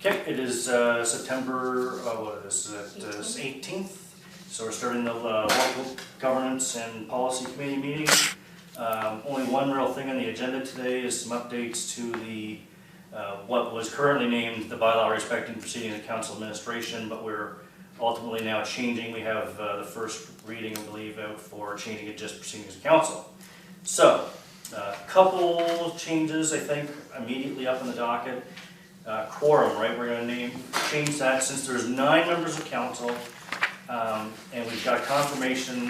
Okay, it is September, what is it, 18th. So we're starting the local governance and policy committee meeting. Only one real thing on the agenda today is some updates to the what was currently named the bylaw respecting proceedings of council administration, but we're ultimately now changing. We have the first reading, I believe, out for changing it just proceedings of council. So, a couple changes, I think, immediately up in the docket. Quorum, right? We're going to change that since there's 9 members of council, and we've got confirmation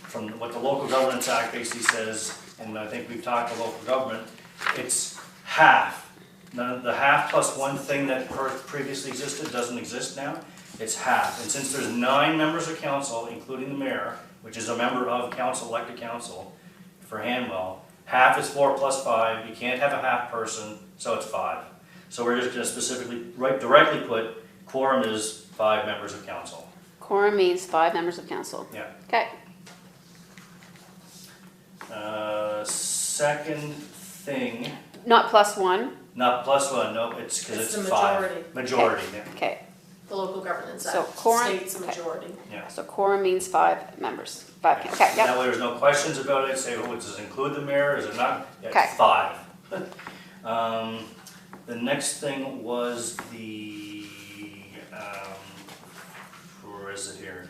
from what the Local Governance Act basically says, and I think we've talked to local government. It's half. The half plus one thing that previously existed doesn't exist now. It's half, and since there's 9 members of council, including the mayor, which is a member of council, elected council for Hanwell, half is 4 plus 5. You can't have a half person, so it's 5. So we're just going to specifically, directly put, quorum is 5 members of council. Quorum means 5 members of council. Yeah. Okay. Second thing. Not plus 1. Not plus 1, no, it's because it's 5. Majority, okay. yeah. Okay. The Local Governance So Act quorum, states a majority. Yeah. So quorum means 5 members. 5. Okay. Yep. That way there's no questions about it. Say, oh, does it include the mayor? Is it not? Yeah, Okay. it's 5. The next thing was the, where is it here?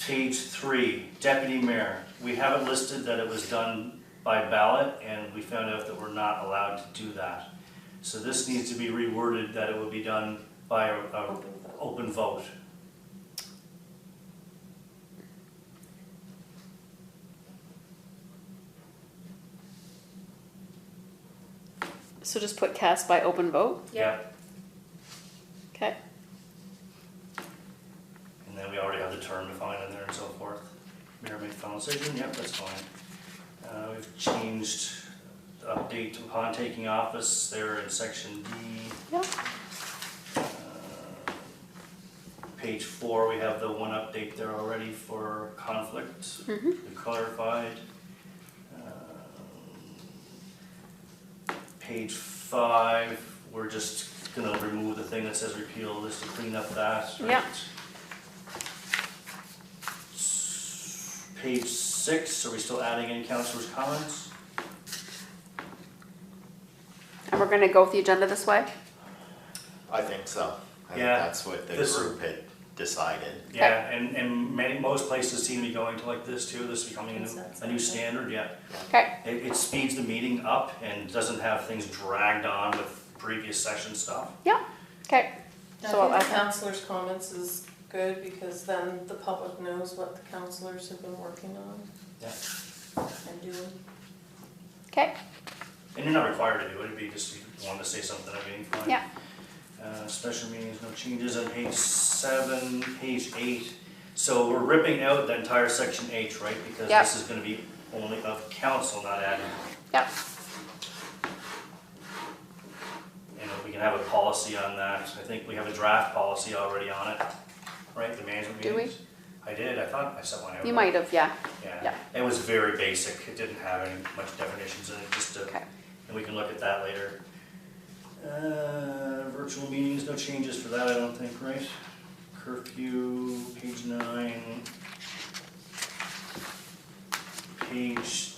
Page 3, deputy mayor. We have it listed that it was done by ballot, and we found out that we're not allowed to do that. So this needs to be reworded that it will be done by a open vote. So just put cast by open vote. Yeah. Okay. And then we already have the term defined in there and so forth. Mayor made final decision, yep, that's fine. We've changed the update upon taking office there in section D. Yep. Page 4, we have the one update there already for conflict. We clarified. Page 5, we're just gonna remove the thing that says repeal this to clean up that. Right? Yep. Page 6, are we still adding any councilors' comments? And we're going to go with the agenda this way? I think so. I think Yeah. that's what the This- group had decided. Yeah, and most places seem to be going to like this too. This is becoming a new standard, yeah. Okay. It speeds the meeting up and doesn't have things dragged on with previous session stuff. Yeah. Okay. I So I'll think add the that. councillors' comments is good because then the public knows what the councillors have been working on Yeah. and doing. Okay. And you're not required to do it, it'd be just if you wanted to say something at a meeting, fine. Yeah. Special meetings, no changes on page 7, page 8. So we're ripping out the entire section H, right? Because Yep. this is gonna be only of council, not admin. Yep. And we can have a policy on that. I think we have a draft policy already on it, right? The management Do we? meetings. I did, I thought I set one out. You might have, yeah. Yeah, Yeah. it was very basic. It didn't have any much definitions in it, just to, Okay. and we can look at that later. Virtual meetings, no changes for that, I don't think, right? Curfew, page 9. Page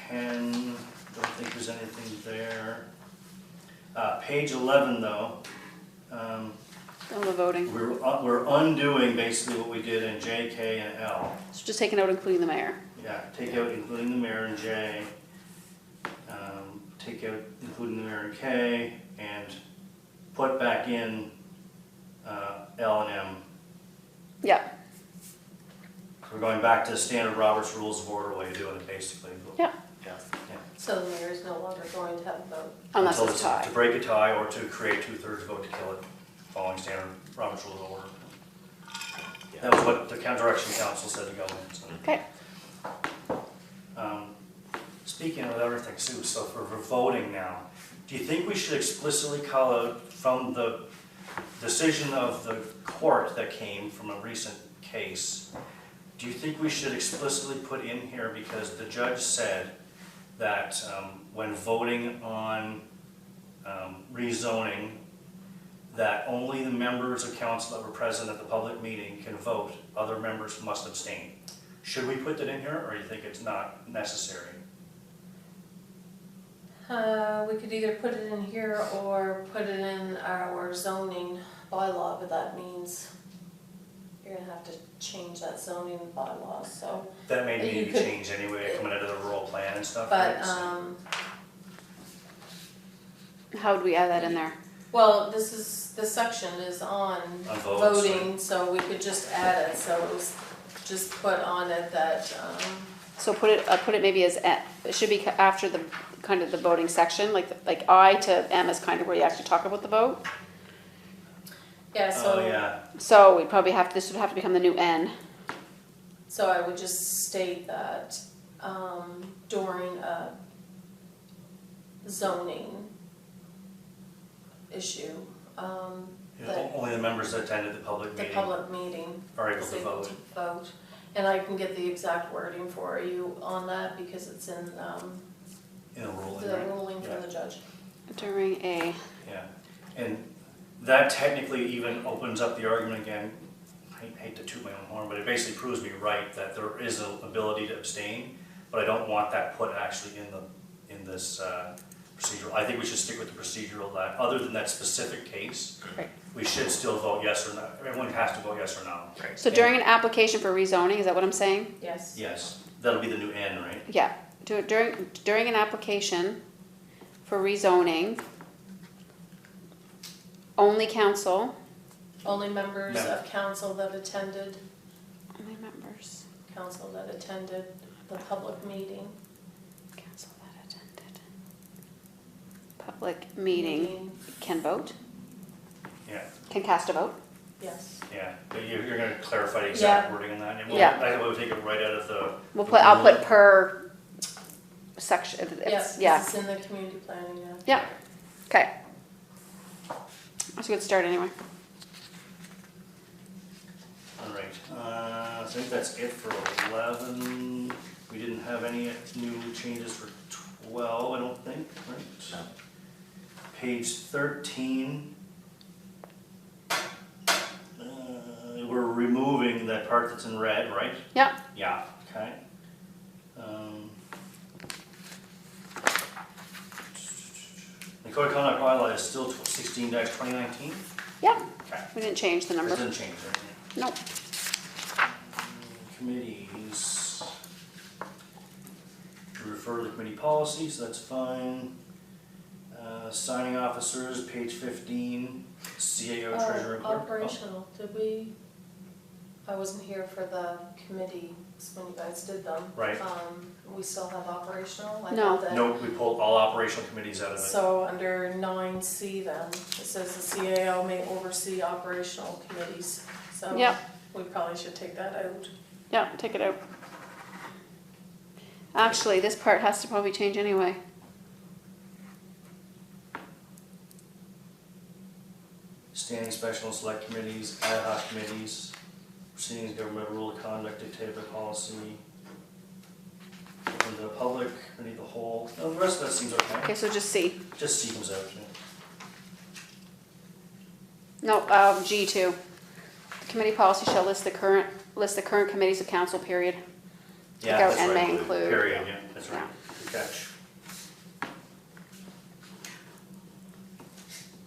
10, don't think there's anything there. Page 11 though, On the voting. we're undoing basically what we did in J, K, and L. So just taking out including the mayor. Yeah, take out including the mayor and J, take out including the mayor and K, and put back in L and M. Yeah. We're going back to the standard Robert's Rules of Order way of doing it, basically. Yeah. Yeah. So the mayor is no longer going to have a vote. Unless Until it's a tie. to break a tie or to create 2/3 vote to kill it, following standard Robert's Rules of Order. That was what the Direction Council said to go in. So. Okay. Speaking of other things too, so for voting now, do you think we should explicitly call out from the decision of the court that came from a recent case, do you think we should explicitly put in here, because the judge said that when voting on rezoning, that only the members of council that were present at the public meeting can vote, other members must abstain. Should we put that in here, or do you think it's not necessary? We could either put it in here or put it in our zoning bylaw, but that means you're gonna have to change that zoning bylaw, so. That may You need to be could- changed anyway, coming out of the rural plan and stuff, But, right? So- How would we add that in there? well, this section is on On votes, voting, so we could just add it, so it was just put on it that, So put it maybe as, it should be after the, kind of the voting section, like I to M is kind of where you actually talk about the vote. yeah, so. Oh, yeah, So we probably this would have to become the new N. So I would just state that during a zoning issue, that only the members that attended the public the meeting public meeting are able is to able vote. to vote. And I can get the exact wording for you on that because it's in In a ruling, the right? ruling Yeah. from the judge. During a, Yeah, and that technically even opens up the argument again, I hate to toot my own horn, but it basically proves me right that there is an ability to abstain, but I don't want that put actually in this procedural. I think we should stick with the procedural, that other than that specific case, right. we should still vote yes or no. Everyone has to vote yes or no. Right. So during an application for rezoning, is that what I'm saying? Yes. Yes, that'll be the new N, right? Yeah, during an application for rezoning, only council, Only members No. of council that attended, only members, council that attended the public meeting. council that attended public meeting can vote, Yeah, can cast a vote. Yes. yeah, but you're gonna clarify the exact Yeah. wording on that, and Yeah. I will take it right out of the. I'll put per section, Yes, yeah, it's in the community planning, yeah. yeah, okay. That's a good start anyway. All right, I think that's it for 11. We didn't have any new changes for 12, I don't think, right? No. Page 13. We're removing that part that's in red, right? Yeah, Yeah, okay. The code of conduct bylaw is still 16-2019? yeah, Okay. we didn't change the That number. doesn't change anything. Nope. Committees. We refer to the committee policies, that's fine. Signing officers, page 15, CAO, treasurer, and clerk. Operational, did we, I wasn't here for the committees when you guys did them. Right. We still have operational? I No. thought that- Nope, we pulled all operational committees out of it. So under 9C then, it says the CAO may oversee operational committees. So Yep. we probably should take that out. Yeah, take it out. Actually, this part has to probably change anyway. Standing special and select committees, ad hoc committees, proceedings, government rule of conduct dictated by policy. Open to the public, committee of the whole, no, the rest of that seems okay. Okay, so just C. Just C comes out, yeah. No, G2. The committee policy shall list the current committees of council, period. Yeah, Go that's and right. may include. Period, yeah, that's right, Yeah. good catch.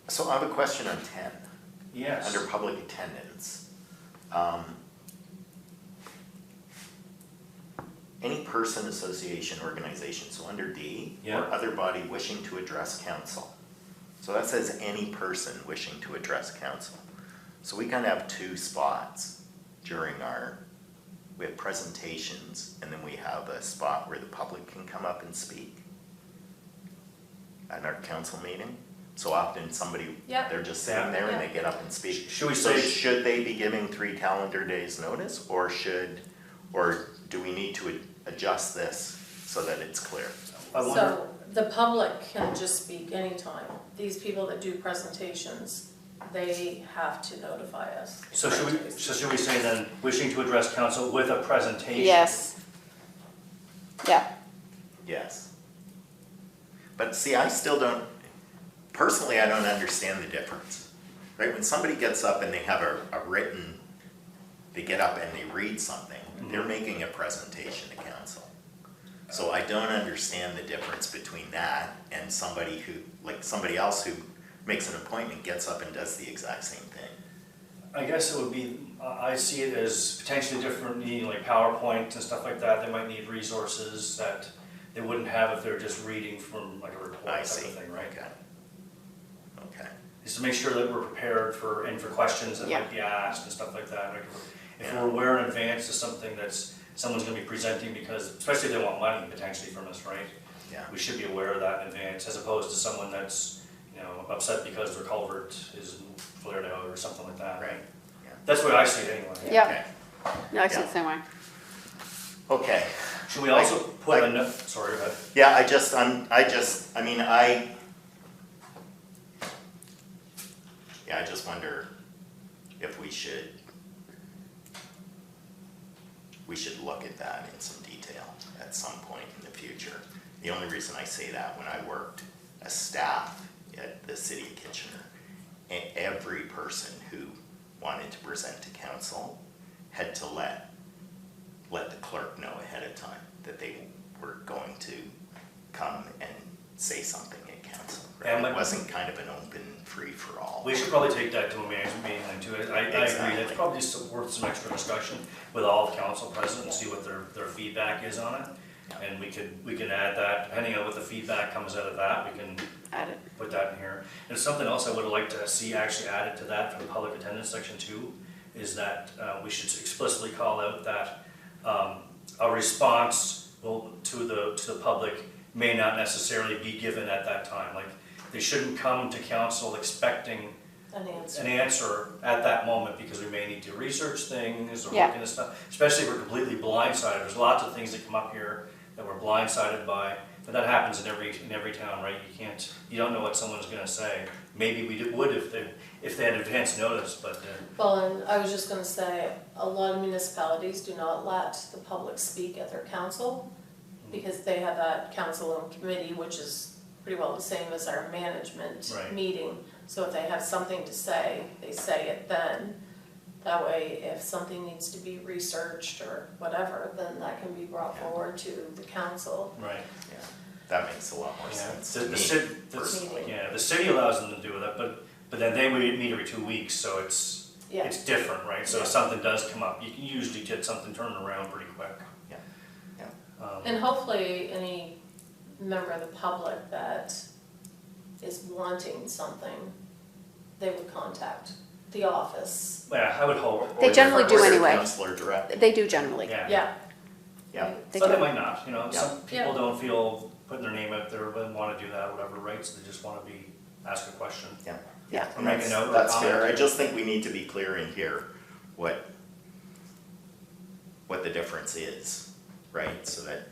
So I have a question on 10, Yes. under public attendance. Any person, association, organization, so under D, Yeah. or other body wishing to address council. So that says any person wishing to address council. So we kind of have two spots during we have presentations, and then we have a spot where the public can come up and speak at our council meeting. So often somebody, Yeah. they're just sitting there and they get up and speak. Should we So say, should they be giving 3 calendar days notice, or do we need to adjust this so that it's clear? I wonder, So the public can just speak anytime. These people that do presentations, they have to notify us. so should we say then, wishing to address council with a presentation? Yes. Yeah, Yes. But see, I still don't, personally, I don't understand the difference. right, when somebody gets up and they have a written, they get up and they read something, they're making a presentation to council. So I don't understand the difference between that and somebody who, like somebody else who makes an appointment, gets up and does the exact same thing. I guess it would be, I see it as potentially different, needing like PowerPoint and stuff like that. They might need resources that they wouldn't have if they're just reading from like a report I type see. of thing, right? Okay. Is to make sure that we're prepared for questions that Yeah. might be asked and stuff like that. Like if Yeah. we're aware in advance of something that's, someone's gonna be presenting because, especially if they want money potentially from us, right? Yeah. We should be aware of that in advance, as opposed to someone that's, you know, upset because their culvert is flared out or something like that. Right. Yeah. That's the way I see it anyway. Yeah. Okay. No, I see it Yeah. the same way. Okay. Should we also put I- a note, sorry, go ahead. Yeah, I just wonder if we should look at that in some detail at some point in the future. The only reason I say that, when I worked as staff at the city of Kitchener, every person who wanted to present to council had to let the clerk know ahead of time that they were going to come and say something at council. Right? And It wasn't kind of an open free-for-all. We should probably take that to a management meeting then too. I agree, Exactly. that's probably worth some extra discussion with all the council present and see what their feedback is on it. Yeah. And we can add that, depending on what the feedback comes out of that, we can Add it. put that in here. And something else I would like to see actually added to that for the public attendance section too, is that we should explicitly call out that a response to the public may not necessarily be given at that time. Like, they shouldn't come to council expecting An answer. an answer at that moment, because we may need to research things or Yeah. look into stuff, especially if we're completely blindsided. There's lots of things that come up here that we're blindsided by, but that happens in every town, right? You don't know what someone's gonna say. Maybe we would if they had advance notice, but Well, and I was just gonna say, a lot of municipalities do not let the public speak at their council, because they have that council and committee, which is pretty well the same as our management Right. meeting. So if they have something to say, they say it then. That way, if something needs to be researched or whatever, then that can be brought Yeah. forward to the council. right. Yeah, that makes a lot more Yeah, sense the to me, city, personally. yeah, the city allows them to do that, but then they meet every 2 weeks, so it's Yeah, different, right? So if Yeah. something does come up, you can usually get something turned around pretty quick. Yeah, yeah. and hopefully any member of the public that is wanting something, they would contact the office. Yeah, I would hope. They generally do Or anyway. Councillor direct. They do generally. Yeah. Yeah. Yeah. They But they do. might not, you know, some Yeah. people don't feel putting their name out there, but wanna do that, whatever, right? So they just wanna ask a question. Yeah. Yeah. Or make a note or That's fair, comment. I just think we need to be clear in here what the difference is, right? So that,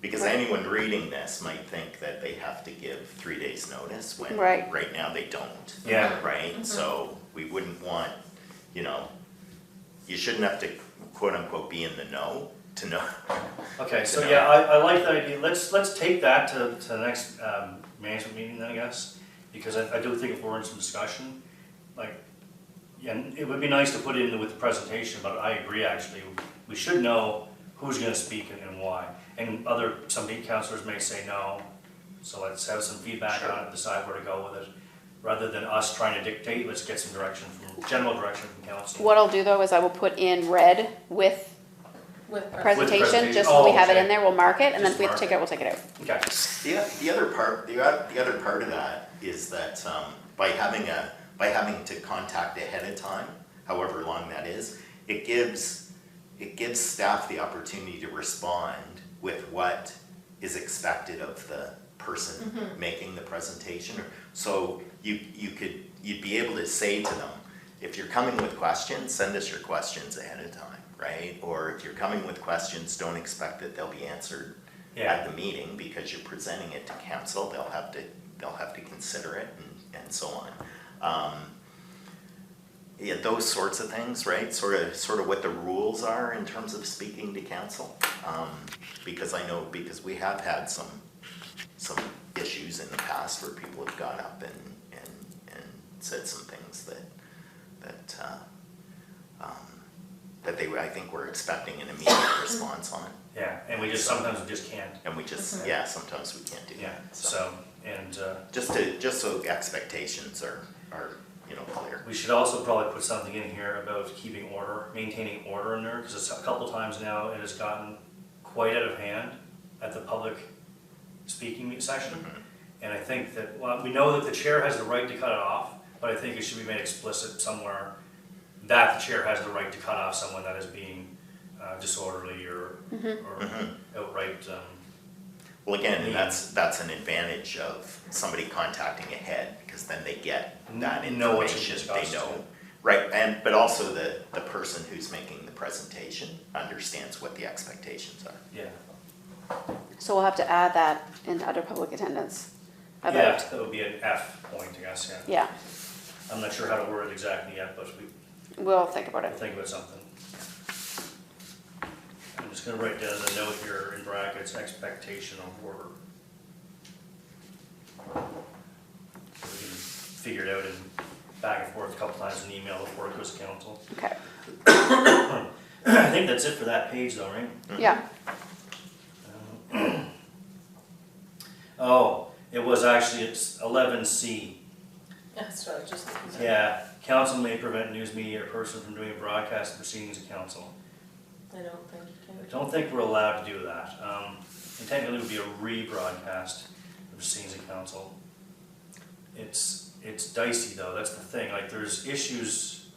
because Right. anyone reading this might think that they have to give 3 days' notice, when Right. right now they don't. Yeah. Right, so we wouldn't want, you shouldn't have to quote unquote be in the know to know. Okay, so To yeah, know. I like that idea. Let's take that to the next management meeting then, I guess. Because I do think if we're in some discussion, like, yeah, and it would be nice to put in with the presentation, but I agree actually. We should know who's gonna speak and why. And some councilors may say no, so let's have some feedback Sure. on it, decide where to go with it. Rather than us trying to dictate, let's get some general direction from council. What I'll do though is I will put in red with With a presentation. presentation, just so we have it okay. in there, we'll mark it, and then Just if we have to mark take it out, we'll take it out. Okay, The other part of that is that by having to contact ahead of time, however long that is, it gives staff the opportunity to respond with what is expected of the person making the presentation. So you'd be able to say to them, if you're coming with questions, send us your questions ahead of time, right? Or if you're coming with questions, don't expect that they'll be answered at the meeting, because you're presenting it to council. They'll have to consider it and so on. Yeah, those sorts of things, right? Sort of what the rules are in terms of speaking to council. Because we have had some issues in the past where people have got up and said some things that that, that they, I think we're expecting an immediate response on it. Yeah, and we just, sometimes we just can't. And we just, yeah, sometimes we can't do Yeah, that. so, and, Just so expectations are, you know, clear. we should also probably put something in here about keeping order, maintaining order in there, because it's a couple times now it has gotten quite out of hand at the public speaking session. And I think that, well, we know that the chair has the right to cut it off, but I think it should be made explicit somewhere that the chair has the right to cut off someone that is being disorderly or outright, Well, again, that's an advantage of somebody contacting ahead, because then they get that Know what you information, discussed, they know. yeah. Right, but also the person who's making the presentation understands what the expectations are. yeah. So we'll have to add that in under public attendance. Yeah, About, that would be an F point, I guess, yeah. yeah, I'm not sure how to word it exactly yet, but we'll think about we'll it. think about something. I'm just gonna write down a note here in brackets, expectation of order. We can figure it out in back and forth a couple times in email before it goes to council. Okay, I think that's it for that page though, right? yeah, Oh, it was actually, it's 11C. That's what I was just thinking. Yeah, council may prevent news media or person from doing a broadcast of proceedings of council. I don't think you I can. don't think we're allowed to do that. And technically it would be a rebroadcast of proceedings of council. It's dicey though, that's the thing, like there's issues,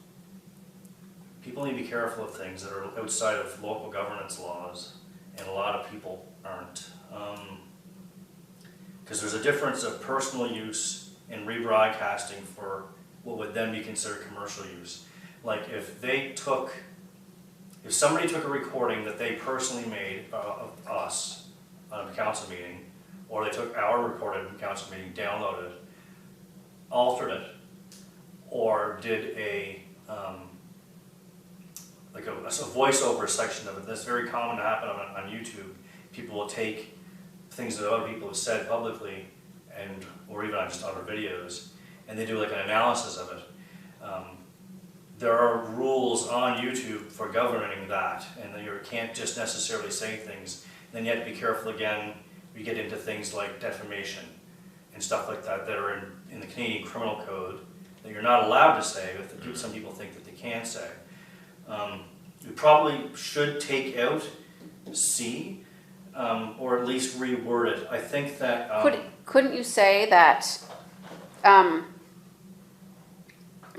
people need to be careful of things that are outside of local governance laws, and a lot of people aren't. Because there's a difference of personal use and rebroadcasting for what would then be considered commercial use. Like if somebody took a recording that they personally made of us on a council meeting, or they took our recorded council meeting, downloaded it, altered it, or did a voiceover section of it. That's very common to happen on YouTube. People will take things that other people have said publicly, or even on just other videos, and they do like an analysis of it. There are rules on YouTube for governing that, and you can't just necessarily say things. Then you have to be careful again. We get into things like defamation and stuff like that that are in the Canadian Criminal Code that you're not allowed to say, but some people think that they can say. We probably should take out C, or at least reword it. I think that couldn't you say that, kind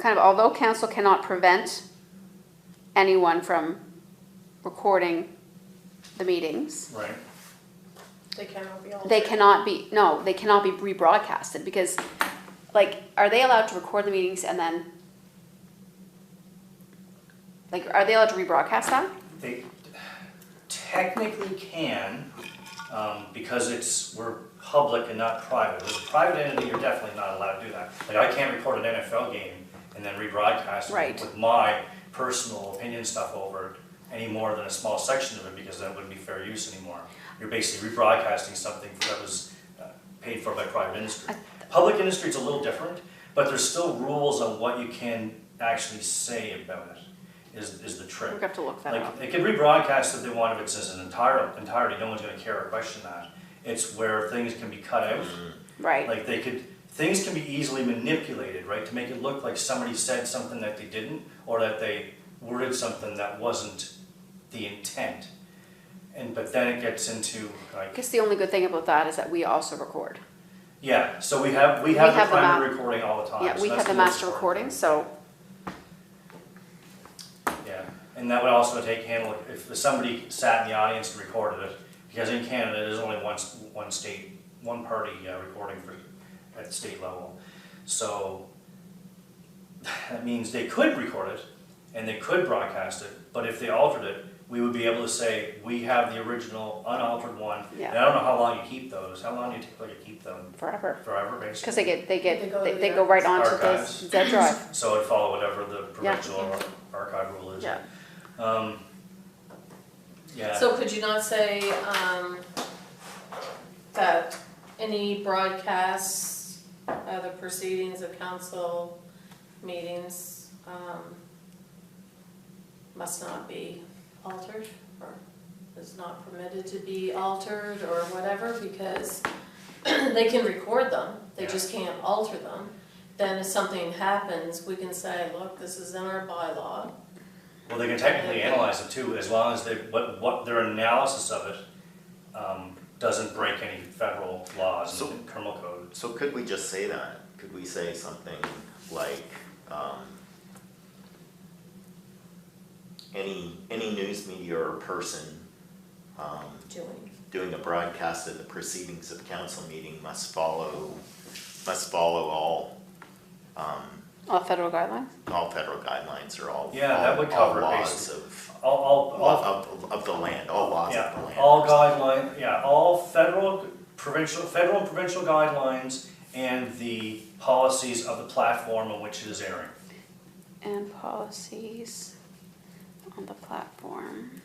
of, although council cannot prevent anyone from recording the meetings, right. They cannot be altered. they cannot be rebroadcasted, because, like, are they allowed to record the meetings and then, like, are they allowed to rebroadcast that? They technically can, because we're public and not private. As a private entity, you're definitely not allowed to do that. Like, I can't record an NFL game and then rebroadcast Right. it with my personal opinion stuff over it any more than a small section of it, because that wouldn't be fair use anymore. You're basically rebroadcasting something that was paid for by private industry. Public industry is a little different, but there's still rules on what you can actually say about it, is the trick. We have to look that Like, up. they could rebroadcast if they want, if it's as an entirety, no one's gonna care or question that. It's where things can be cut out. Right, Like things can be easily manipulated, right, to make it look like somebody said something that they didn't, or that they worded something that wasn't the intent. But then it gets into I like, guess the only good thing about that is that we also record. yeah, so we have the have the primary recording all the time. Yeah, so we that's have the most master important recording, thing. so, Yeah, and that would also handle if somebody sat in the audience and recorded it, because in Canada, there's only one party recording at the state level. So that means they could record it and they could broadcast it, but if they altered it, we would be able to say, we have the original unaltered one. Yeah. And I don't know how long you keep those. How long do you typically keep them? forever. Forever, basically? Because They they go right onto the Archives. Z drive. So it'd follow whatever the Yeah. provincial archive rule is. Yeah. Yeah. So could you not say, that any broadcasts, the proceedings of council meetings, must not be altered, or is not permitted to be altered, or whatever, because they can record them, they just can't alter them. Then if something happens, we can say, look, this is in our bylaw. Well, they can technically analyze it too, as long as they, what their analysis of it doesn't break any federal laws and criminal code. So could we just say that? Could we say something like, any news media or person doing a broadcast of the proceedings of council meeting must follow All federal guidelines? all federal guidelines or all, Yeah, that would cover all it, laws basically. of, All of the land, all laws yeah, of the land. all guideline, yeah, all federal and provincial guidelines and the policies of the platform on which it is airing. And policies on the platform.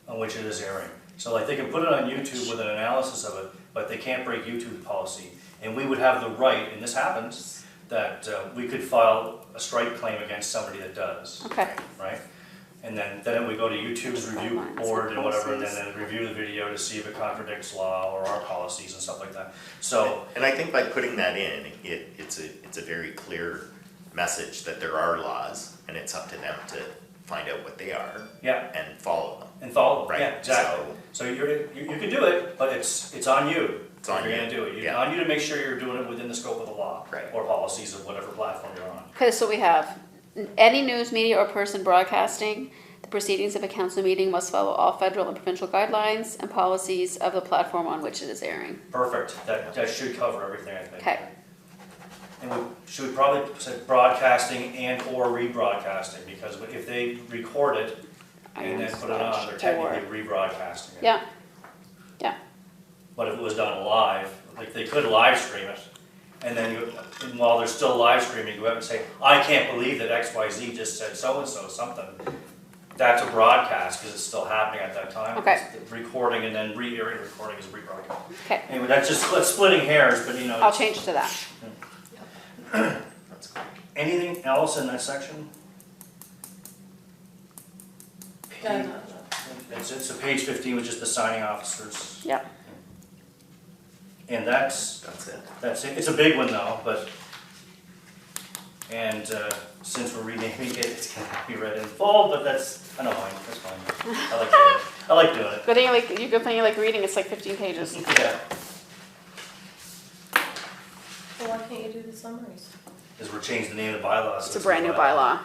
On which it is airing. So like they can put it on YouTube with an analysis of it, but they can't break YouTube policy. And we would have the right, and this happens, that we could file a strike claim against somebody that does. Okay. Right? And then we go to YouTube's review Guidelines board and and whatever, and policies. then review the video to see if it contradicts law or our policies and stuff like that. So, And I think by putting that in, it's a very clear message that there are laws, and it's up to them to find out what they are yeah, and follow them. and follow, Right, yeah, exactly. So you can do it, but it's on you. It's on if you're you, gonna do it. It's yeah. on you to make sure you're doing it within the scope of the law. Right. Or policies of whatever platform you're on. Okay, so we have any news media or person broadcasting the proceedings of a council meeting must follow all federal and provincial guidelines and policies of the platform on which it is airing. Perfect, that should cover everything, I think. Okay. And we should probably say broadcasting and or rebroadcasting, because if they record it and then put it on, they're technically rebroadcasting it. Yeah, yeah, But if it was done live, like they could live stream it, and then and while they're still live streaming, go out and say, I can't believe that XYZ just said so-and-so something. That's a broadcast, because it's still happening at that time. Okay. It's the recording and then re-airing recording is rebroadcast. okay. Anyway, that's just splitting hairs, but you know. I'll change to that. That's cool. Anything else in that section? No. It's a page 15, which is the signing officers. Yep. And that's it. It's a big one though, but, and since we're renaming it, it's gonna be read in full, but that's, I don't mind, that's fine. I like doing it. Good thing you like reading, it's like 15 pages. Yeah, Well, why can't you do the summaries? because we're changing the name of the bylaw. so It's a brand new bylaw.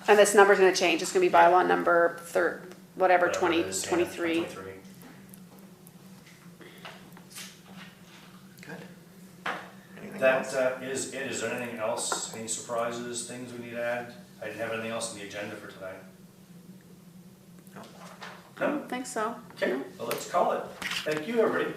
And this number's gonna change, it's gonna be bylaw number whatever, Whatever it 20, is, yeah, 23. 23. Good. Anything That else? is it. Is there anything else? Any surprises, things we need to add? I didn't have anything else on the agenda for tonight. No. I don't think so. Okay, well, let's call it. Thank you, everybody.